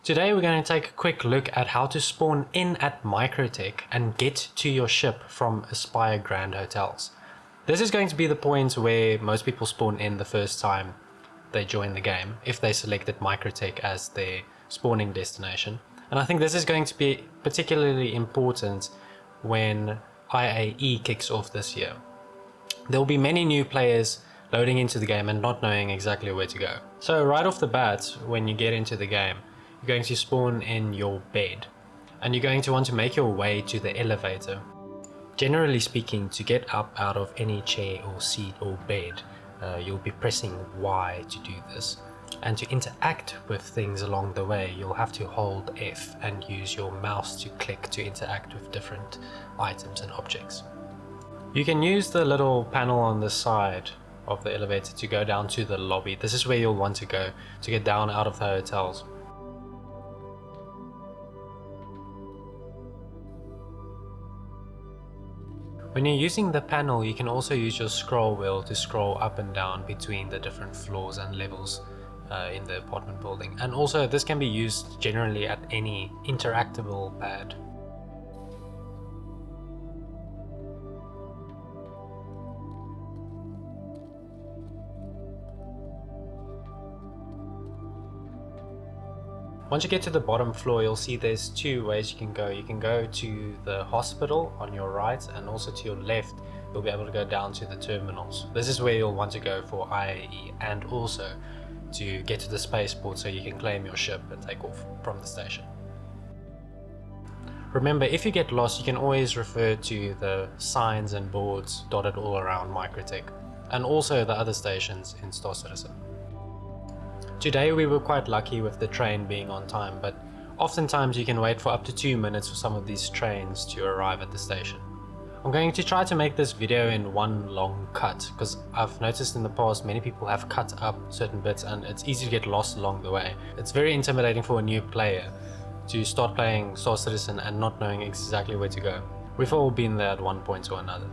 Today we're going to take a quick look at how to spawn in at Microtech and get to your ship from Aspire Grand Hotels. This is going to be the point where most people spawn in the first time they join the game, if they selected Microtech as their spawning destination. And I think this is going to be particularly important when IAE kicks off this year. There will be many new players loading into the game and not knowing exactly where to go. So right off the bat, when you get into the game, you're going to spawn in your bed and you're going to want to make your way to the elevator. Generally speaking, to get up out of any chair or seat or bed, you'll be pressing Y to do this. And to interact with things along the way, you'll have to hold F and use your mouse to click to interact with different items and objects. You can use the little panel on the side of the elevator to go down to the lobby. This is where you'll want to go to get down out of the hotels. When you're using the panel, you can also use your scroll wheel to scroll up and down between the different floors and levels in the apartment building. And also this can be used generally at any interactable pad. Once you get to the bottom floor, you'll see there's two ways you can go. You can go to the hospital on your right, and also to your left you'll be able to go down to the terminals. This is where you'll want to go for IAE and also to get to the spaceport so you can claim your ship and take off from the station. Remember, if you get lost, you can always refer to the signs and boards dotted all around Microtech and also the other stations in Star Citizen. Today we were quite lucky with the train being on time, but oftentimes you can wait for up to 2 minutes for some of these trains to arrive at the station. I'm going to try to make this video in one long cut, because I've noticed in the past many people have cut up certain bits and it's easy to get lost along the way. It's very intimidating for a new player to start playing Star Citizen and not knowing exactly where to go. We've all been there at one point or another.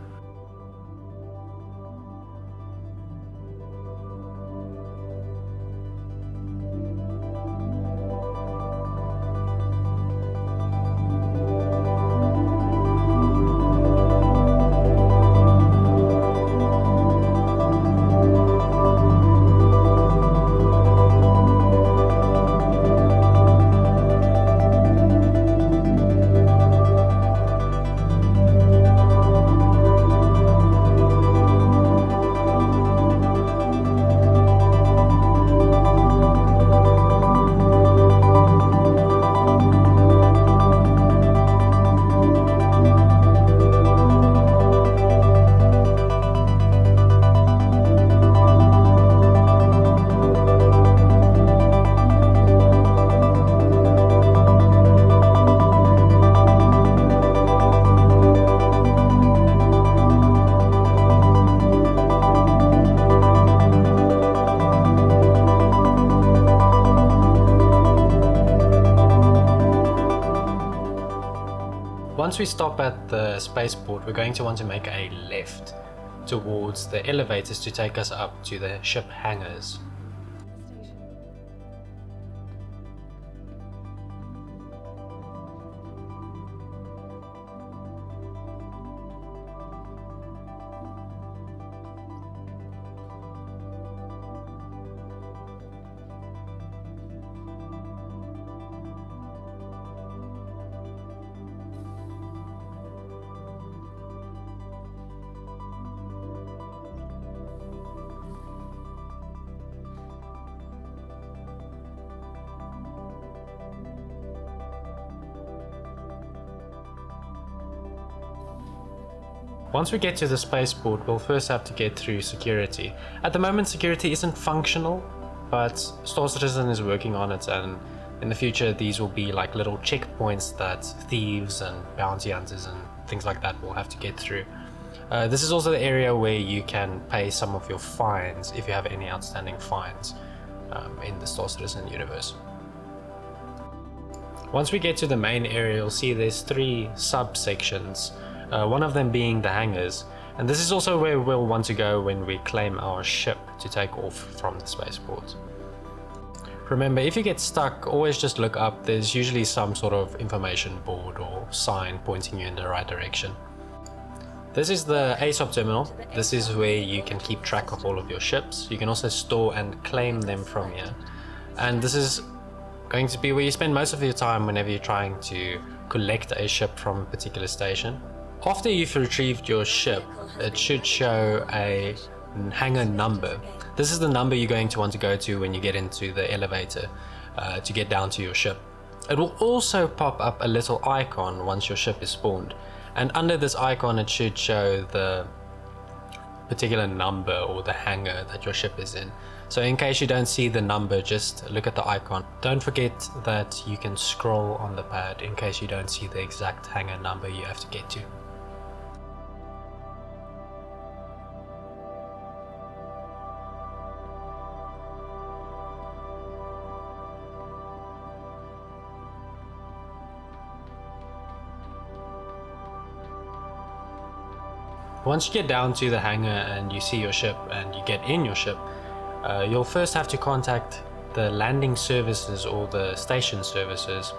Once we stop at the spaceport, we're going to want to make a left towards the elevators to take us up to the ship hangars. Once we get to the spaceport, we'll first have to get through security. At the moment, security isn't functional, but Star Citizen is working on it, and in the future these will be like little checkpoints that thieves and bounty hunters and things like that will have to get through. This is also the area where you can pay some of your fines if you have any outstanding fines in the Star Citizen universe. Once we get to the main area, you'll see there's 3 subsections, one of them being the hangars, and this is also where we'll want to go when we claim our ship to take off from the spaceport. Remember, if you get stuck, always just look up. There's usually some sort of information board or sign pointing you in the right direction. This is the ASOP terminal. This is where you can keep track of all of your ships. You can also store and claim them from here. And this is going to be where you spend most of your time whenever you're trying to collect a ship from a particular station. After you've retrieved your ship, it should show a hangar number. This is the number you're going to want to go to when you get into the elevator to get down to your ship. It will also pop up a little icon once your ship is spawned. And under this icon, it should show the particular number or the hangar that your ship is in. So in case you don't see the number, just look at the icon. Don't forget that you can scroll on the pad in case you don't see the exact hangar number you have to get to. Once you get down to the hangar and you see your ship and you get in your ship, you'll first have to contact the landing services or the station services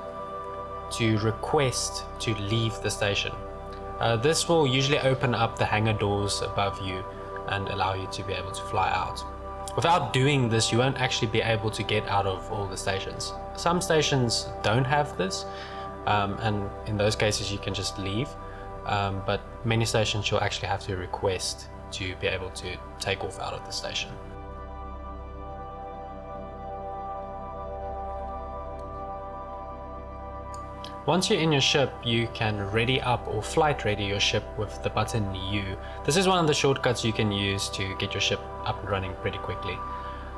to request to leave the station. This will usually open up the hangar doors above you and allow you to be able to fly out. Without doing this, you won't actually be able to get out of all the stations. Some stations don't have this, and in those cases you can just leave. But many stations you'll actually have to request to be able to take off out of the station. Once you're in your ship, you can ready up or flight ready your ship with the button U. This is one of the shortcuts you can use to get your ship up and running pretty quickly.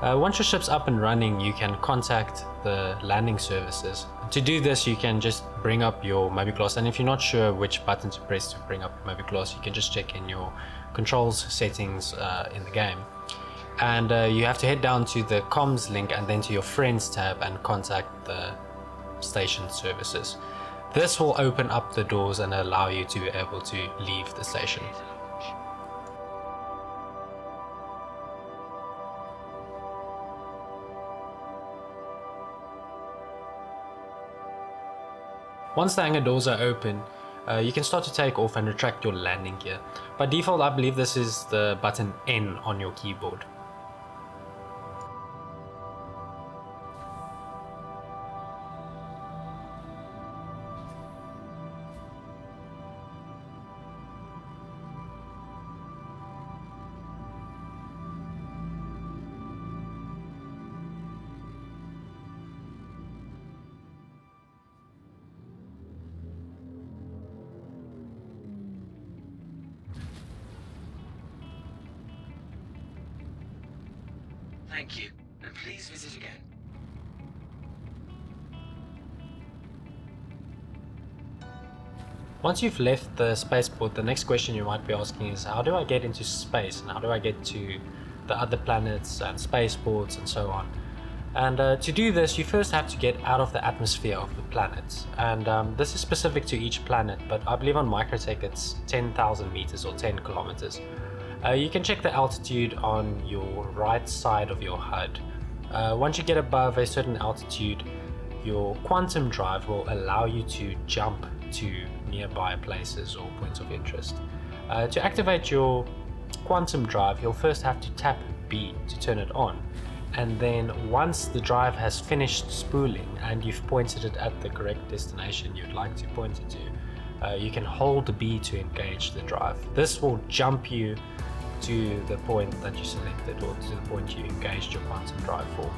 Once your ship's up and running, you can contact the landing services. To do this, you can just bring up your Mobiclass, and if you're not sure which button to press to bring up Mobiclass, you can just check in your controls settings in the game. And you have to head down to the comms link and then to your friends tab and contact the station services. This will open up the doors and allow you to be able to leave the station. Once the hangar doors are open, you can start to take off and retract your landing gear. By default, I believe this is the button N on your keyboard. Thank you, and please visit again. Once you've left the spaceport, the next question you might be asking is, how do I get into space and how do I get to the other planets and spaceports and so on? And to do this, you first have to get out of the atmosphere of the planet. And this is specific to each planet, but I believe on Microtech it's 10,000 meters or 10 kilometers. You can check the altitude on your right side of your HUD. Once you get above a certain altitude, your quantum drive will allow you to jump to nearby places or points of interest. To activate your quantum drive, you'll first have to tap B to turn it on. And then once the drive has finished spooling and you've pointed it at the correct destination you'd like to point it to, you can hold B to engage the drive. This will jump you to the point that you selected or to the point you engaged your quantum drive for.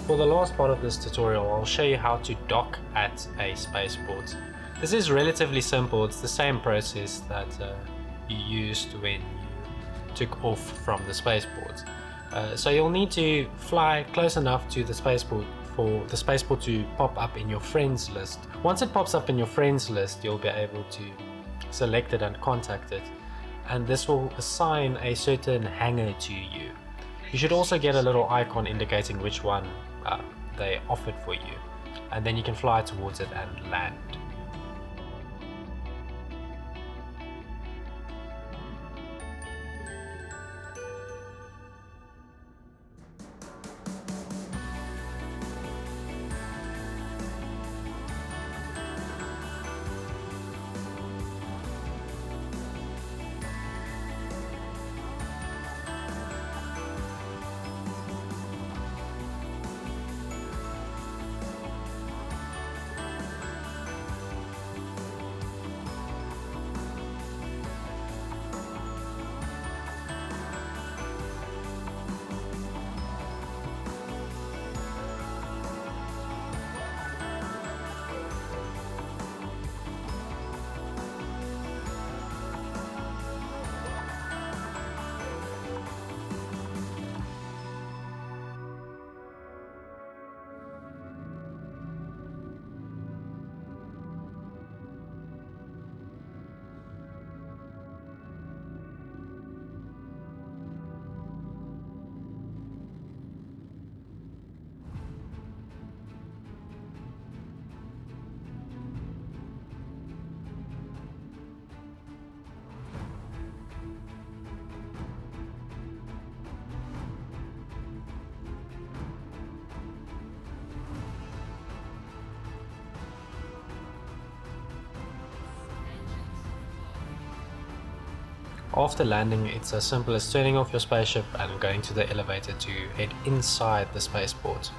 For the last part of this tutorial, I'll show you how to dock at a spaceport. This is relatively simple. It's the same process that you used when you took off from the spaceport. So you'll need to fly close enough to the spaceport for the spaceport to pop up in your friends list. Once it pops up in your friends list, you'll be able to select it and contact it, and this will assign a certain hangar to you. You should also get a little icon indicating which one they offered for you, and then you can fly towards it and land. After landing, it's as simple as turning off your spaceship and going to the elevator to head inside the spaceport.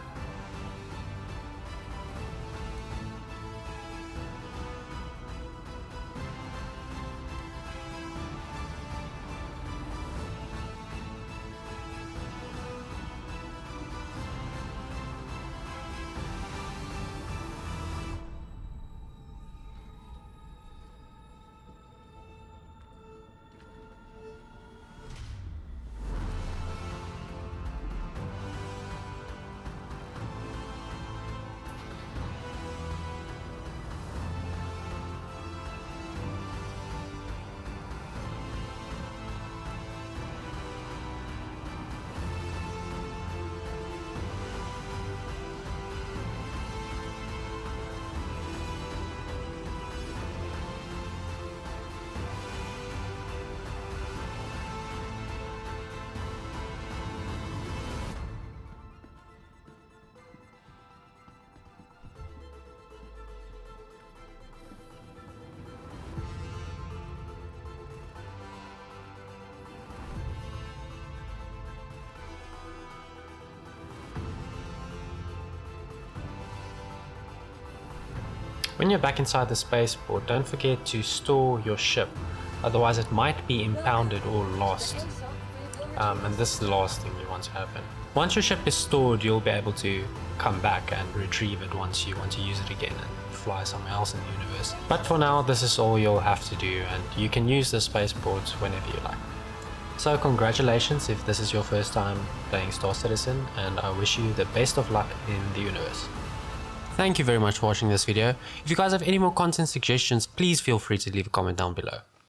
When you're back inside the spaceport, don't forget to store your ship, otherwise it might be impounded or lost. And this is the last thing you want to happen. Once your ship is stored, you'll be able to come back and retrieve it once you want to use it again and fly somewhere else in the universe. But for now, this is all you'll have to do, and you can use the spaceport whenever you like. So congratulations if this is your first time playing Star Citizen, and I wish you the best of luck in the universe. Thank you very much for watching this video. If you guys have any more content suggestions, please feel free to leave a comment down below.